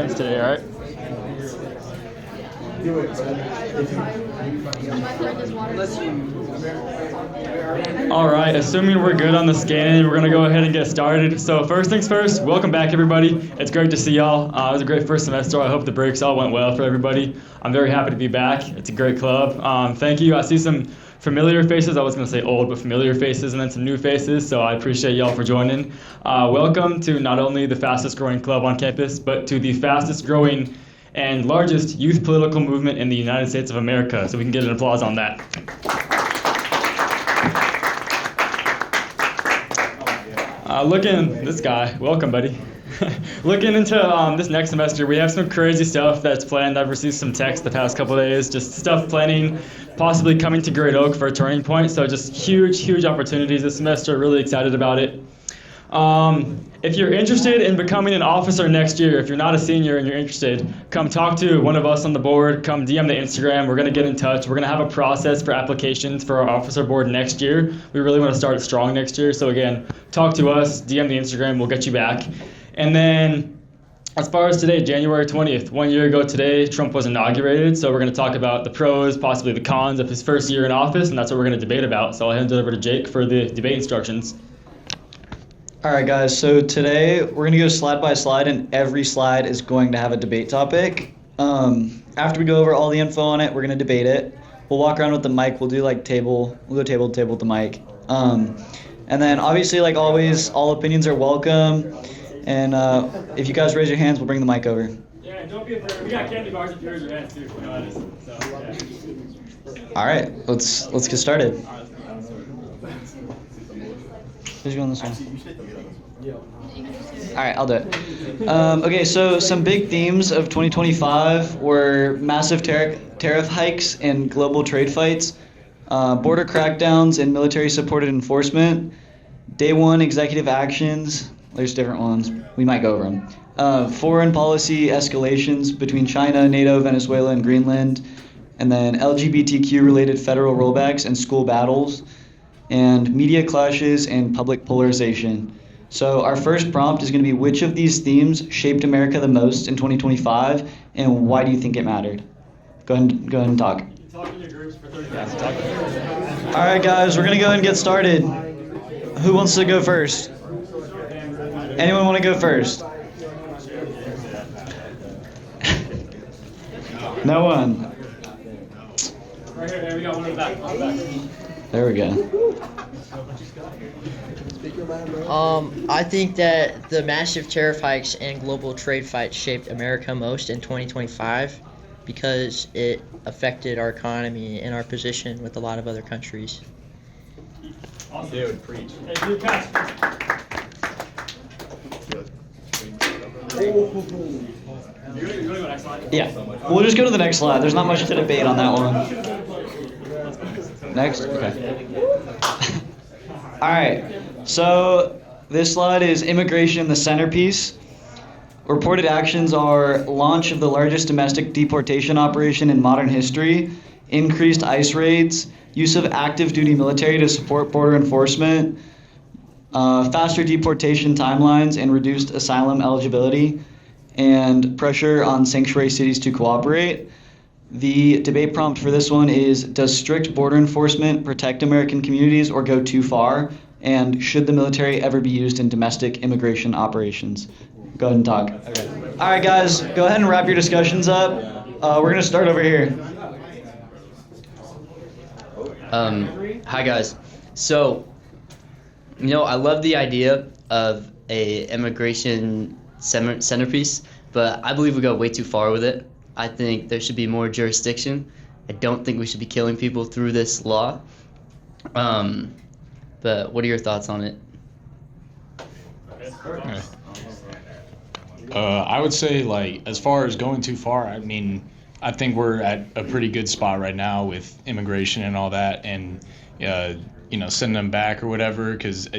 attendance today, all right? All right, assuming we're good on the scanning, we're going to go ahead and get started. So first things first, welcome back, everybody. It's great to see y'all. It was a great first semester. I hope the breaks all went well for everybody. I'm very happy to be back. It's a great club. Thank you. I see some familiar faces. I was going to say old, but familiar faces, and then some new faces. So I appreciate y'all for joining. Welcome to not only the fastest growing club on campus, but to the fastest growing and largest youth political movement in the United States of America. So we can get an applause on that. This guy, welcome, buddy. Looking into this next semester, we have some crazy stuff that's planned. I've received some texts the past couple of days, just stuff planning, possibly coming to Great Oak for a turning point. So just huge opportunities this semester. Really excited about it. If you're interested in becoming an officer next year, if you're not a senior and you're interested, come talk to one of us on the board, come DM the Instagram. We're going to get in touch. We're going to have a process for applications for our officer board next year. We really want to start it strong next year. So again, talk to us, DM the Instagram, we'll get you back. And then as far as today, January 20th, 1 year ago today, Trump was inaugurated. So we're going to talk about the pros, possibly the cons of his first year in office, and that's what we're going to debate about. So I'll hand it over to Jake for the debate instructions. All right, guys, so today we're going to go slide by slide, and every slide is going to have a debate topic. After we go over all the info on it, we're going to debate it. We'll walk around with the mic. We'll do like table. We'll go table to table with the mic. And then obviously, like always, all opinions are welcome. And if you guys raise your hands, we'll bring the mic over. Yeah, and don't be afraid. We got candy bars if you raise your hands too. You know how it is. So, yeah. All right, let's get started. Who's going this one? All right, I'll do it. Okay, so some big themes of 2025 were massive tariff hikes and global trade fights, border crackdowns and military-supported enforcement, day one executive actions. There's different ones. We might go over them. Foreign policy escalations between China, NATO, Venezuela, and Greenland, and then LGBTQ-related federal rollbacks and school battles, and media clashes and public polarization. So our first prompt is going to be, which of these themes shaped America the most in 2025, and why do you think it mattered? Go ahead and talk. Talk in your groups for 30 minutes. All right, guys, we're going to go ahead and get started. Who wants to go first? Anyone want to go first? No one. Right here, we got one in the back. On the back. There we go. I think that the massive tariff hikes and global trade fights shaped America most in 2025 because it affected our economy and our position with a lot of other countries. Awesome. Dude, preach. Hey, dude, catch. Yeah, we'll just go to the next slide. There's not much to debate on that one. Next? Okay. All right, so this slide is immigration, the centerpiece. Reported actions are launch of the largest domestic deportation operation in modern history, increased ICE raids, use of active duty military to support border enforcement, faster deportation timelines and reduced asylum eligibility, and pressure on sanctuary cities to cooperate. The debate prompt for this one is, does strict border enforcement protect American communities or go too far? And should the military ever be used in domestic immigration operations? Go ahead and talk. Okay. All right, guys, go ahead and wrap your discussions up. We're going to start over here. Hi, guys. So, I love the idea of a immigration centerpiece, but I believe we go way too far with it. I think there should be more jurisdiction. I don't think we should be killing people through this law. But what are your thoughts on it? I would say, like, as far as going too far, I mean, I think we're at a pretty good spot right now with immigration and all that, and sending them back or whatever. Because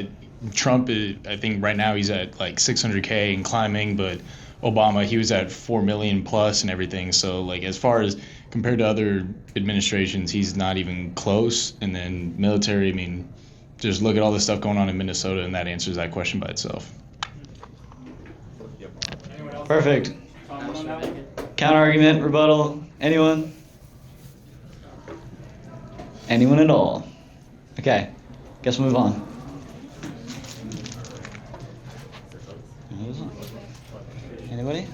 Trump, I think right now he's at like 600K and climbing, but Obama, he was at 4 million plus and everything. So, like, as far as compared to other administrations, he's not even close. And then military, I mean, just look at all the stuff going on in Minnesota, and that answers that question by itself. Perfect. Counter argument, rebuttal, anyone? Anyone at all? Okay, guess we'll move on. Anybody?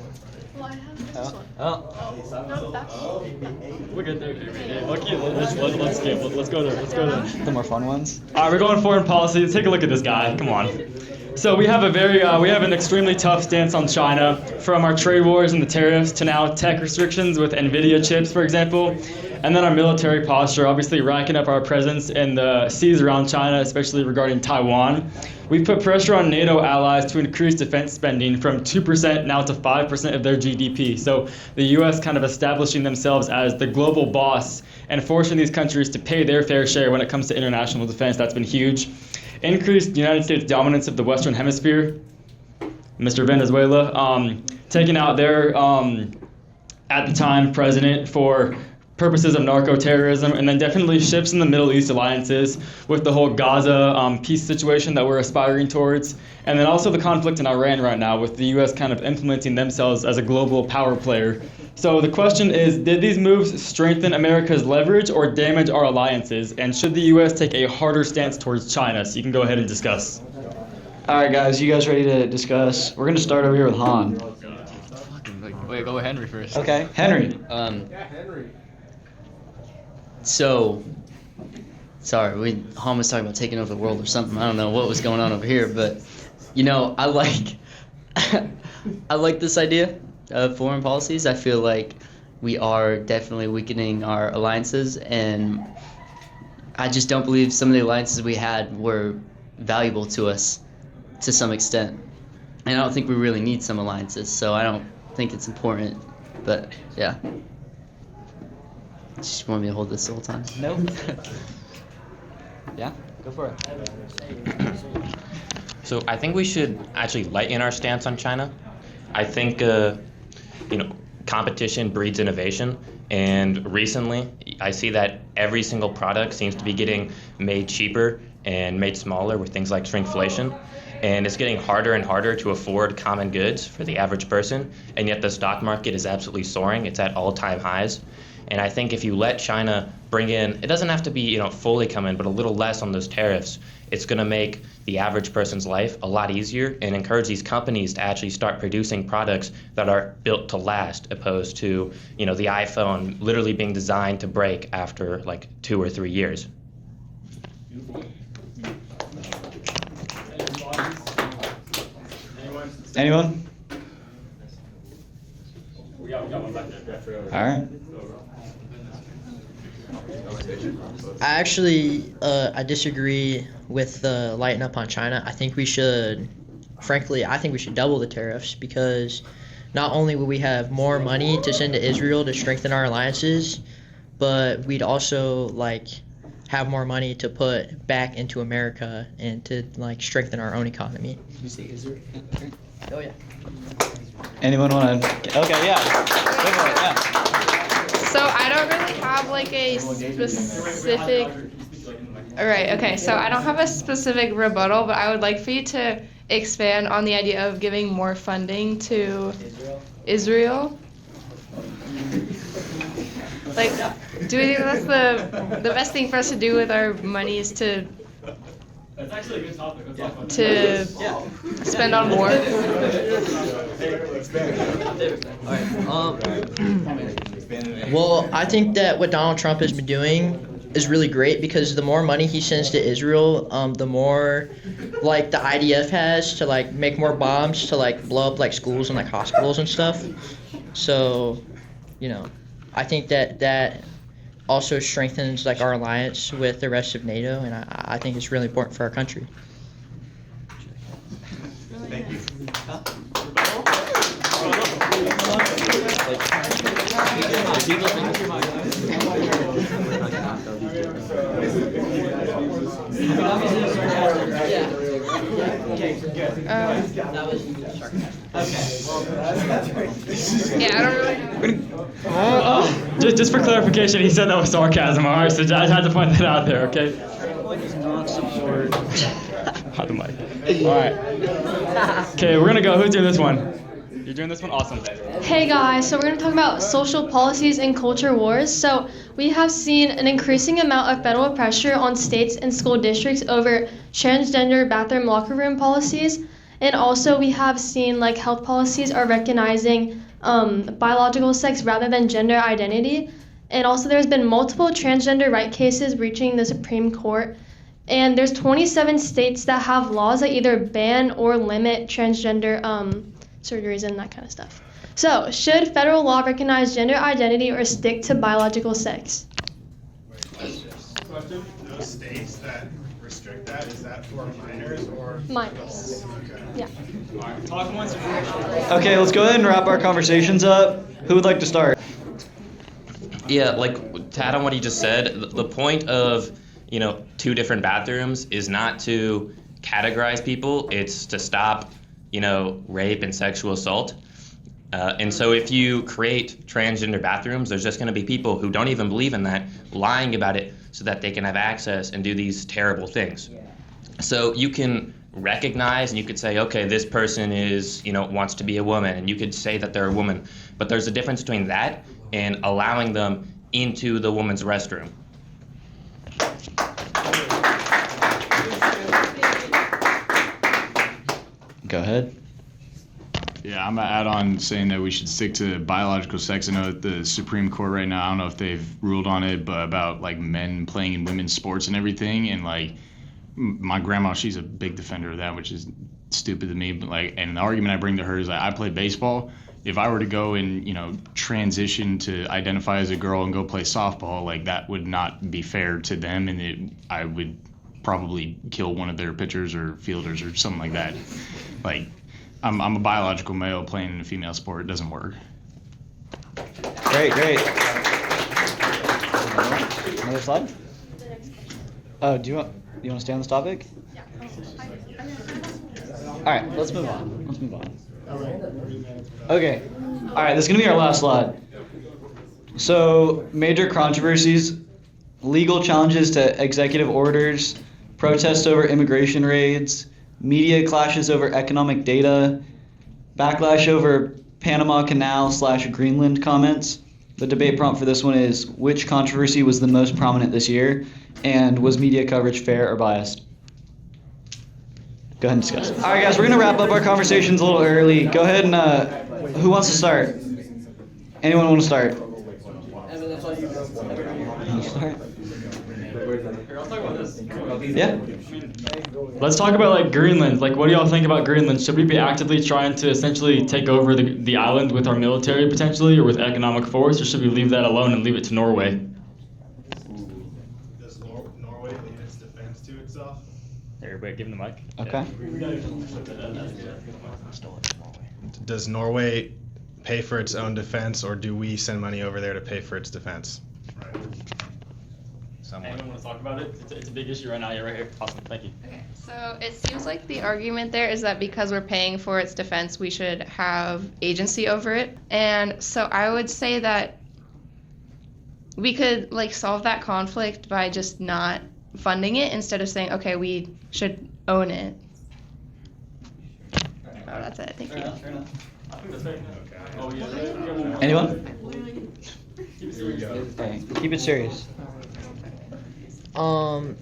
Well, I have this one. Oh, No, that's. We're good there. Lucky, let's skip. Let's go there. the more fun ones. All right, we're going foreign policy. Take a look at this guy. Come on. So we have an extremely tough stance on China, from our trade wars and the tariffs to now tech restrictions with Nvidia chips, for example, and then our military posture, obviously racking up our presence in the seas around China, especially regarding Taiwan. We've put pressure on NATO allies to increase defense spending from 2% now to 5% of their GDP. So the U.S. kind of establishing themselves as the global boss and forcing these countries to pay their fair share when it comes to international defense. That's been huge. Increased United States dominance of the Western Hemisphere. Mr. Venezuela, taking out their, at the time, president for purposes of narco-terrorism, and then definitely shifts in the Middle East alliances with the whole Gaza peace situation that we're aspiring towards, and then also the conflict in Iran right now with the U.S. kind of implementing themselves as a global power player. So the question is, did these moves strengthen America's leverage or damage our alliances, and should the U.S. take a harder stance towards China? So you can go ahead and discuss. All right, guys, you guys ready to discuss? We're gonna start over here with Han. Wait, go with Henry first. Okay, Henry. So, sorry, Han was talking about taking over the world or something. I don't know what was going on over here, but I like I like this idea of foreign policies. I feel like we are definitely weakening our alliances, and I just don't believe some of the alliances we had were valuable to us to some extent. And I don't think we really need some alliances, so I don't think it's important. But yeah. Just want me to hold this the whole time? No. Yeah, go for it. So I think we should actually lighten our stance on China. I think, competition breeds innovation. And recently, I see that every single product seems to be getting made cheaper and made smaller with things like shrinkflation. And it's getting harder and harder to afford common goods for the average person. And yet the stock market is absolutely soaring. It's at all-time highs. And I think if you let China bring in, it doesn't have to be, fully come in, but a little less on those tariffs, it's going to make the average person's life a lot easier and encourage these companies to actually start producing products that are built to last, opposed to, the iPhone literally being designed to break after like 2 or 3 years. Anyone? All right. I disagree with the lighten up on China. I think we should double the tariffs, because not only will we have more money to send to Israel to strengthen our alliances, but we'd also have more money to put back into America and to strengthen our own economy. You say Israel? Oh yeah. Anyone want to? Okay, yeah. Go for it, yeah. So I don't really have a specific. All right. Okay. So I don't have a specific rebuttal, but I would like for you to expand on the idea of giving more funding to Israel. Do we think that's the best thing for us to do with our money is to? That's actually a good topic. Let's talk about To spend on war. Well, I think that what Donald Trump has been doing is really great, because the more money he sends to Israel, the more the IDF has to make more bombs to blow up schools and hospitals and stuff. So, I think that also strengthens our alliance with the rest of NATO, and I think it's really important for our country. Thank you. Yeah, I don't really. Just for clarification, he said that was sarcasm, all right? So I had to point that out there, okay? Not support. On the mic. All right. Okay, we're going to go. Who's doing this one? You're doing this one? Awesome. Hey guys, so we're going to talk about social policies and culture wars. So we have seen an increasing amount of federal pressure on states and school districts over transgender bathroom locker room policies. And also we have seen like health policies are recognizing biological sex rather than gender identity. And also there's been multiple transgender right cases reaching the Supreme Court. And there's 27 states that have laws that either ban or limit transgender surgeries and that kind of stuff. So, should federal law recognize gender identity or stick to biological sex? Question? Those states that restrict that, is that for minors or? Minors. Okay. Yeah. Talk once. Okay, let's go ahead and wrap our conversations up. Who would like to start? Yeah, like to add on what he just said, the point of, you know, 2 different bathrooms is not to categorize people, it's to stop, you know, rape and sexual assault. And so if you create transgender bathrooms, there's just going to be people who don't even believe in that, lying about it so that they can have access and do these terrible things. So you can recognize and you could say, okay, this person is, you know, wants to be a woman, and you could say that they're a woman. But there's a difference between that and allowing them into the woman's restroom. Go ahead. Yeah, I'm gonna add on saying that we should stick to biological sex. I know that the Supreme Court right now, I don't know if they've ruled on it, but about like men playing in women's sports and everything. And like my grandma, she's a big defender of that, which is stupid to me. But like, and the argument I bring to her is like, I play baseball. If I were to go and, you know, transition to identify as a girl and go play softball, like that would not be fair to them, and I would probably kill one of their pitchers or fielders or something like that. Like, I'm a biological male playing in a female sport. It doesn't work. Great. Another slide? Oh, do you want to stay on this topic? Yeah. All right, let's move on. Okay. All right, this is going to be our last slide. So, major controversies, legal challenges to executive orders, protests over immigration raids, media clashes over economic data, backlash over Panama Canal / Greenland comments. The debate prompt for this one is, which controversy was the most prominent this year, and was media coverage fair or biased? Go ahead and discuss. All right, guys, we're going to wrap up our conversations a little early. Go ahead and, who wants to start? Anyone want to start? Yeah. Let's talk about like Greenland. Like, what do y'all think about Greenland? Should we be actively trying to essentially take over the island with our military potentially, or with economic force, or should we leave that alone and leave it to Norway? Does Norway lead its defense to itself? Everybody, give him the mic. Okay. Does Norway pay for its own defense, or do we send money over there to pay for its defense? Anyone want to talk about it? It's a big issue right now. You're right here. Awesome. Thank you. Okay, so it seems like the argument there is that because we're paying for its defense, we should have agency over it. And so I would say that we could like solve that conflict by just not funding it instead of saying, okay, we should own it. Oh, that's it. Thank you. Anyone? Okay, keep it serious.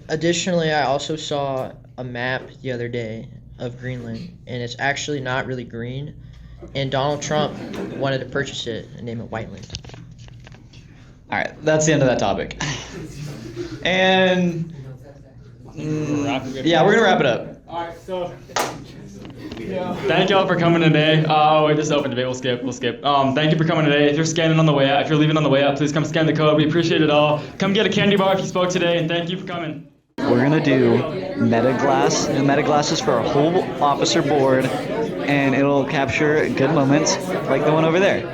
Additionally, I also saw a map the other day of Greenland, and it's actually not really green. And Donald Trump wanted to purchase it and name it Whiteland. All right, that's the end of that topic. And yeah, we're gonna wrap it up. All right, so thank y'all for coming today. Oh wait, this is open debate. We'll skip. Thank you for coming today. If you're scanning on the way out, if you're leaving on the way out, please come scan the code. We appreciate it all. Come get a candy bar if you spoke today, and thank you for coming. We're gonna do meta glasses for a whole officer board, and it'll capture good moments like the one over there.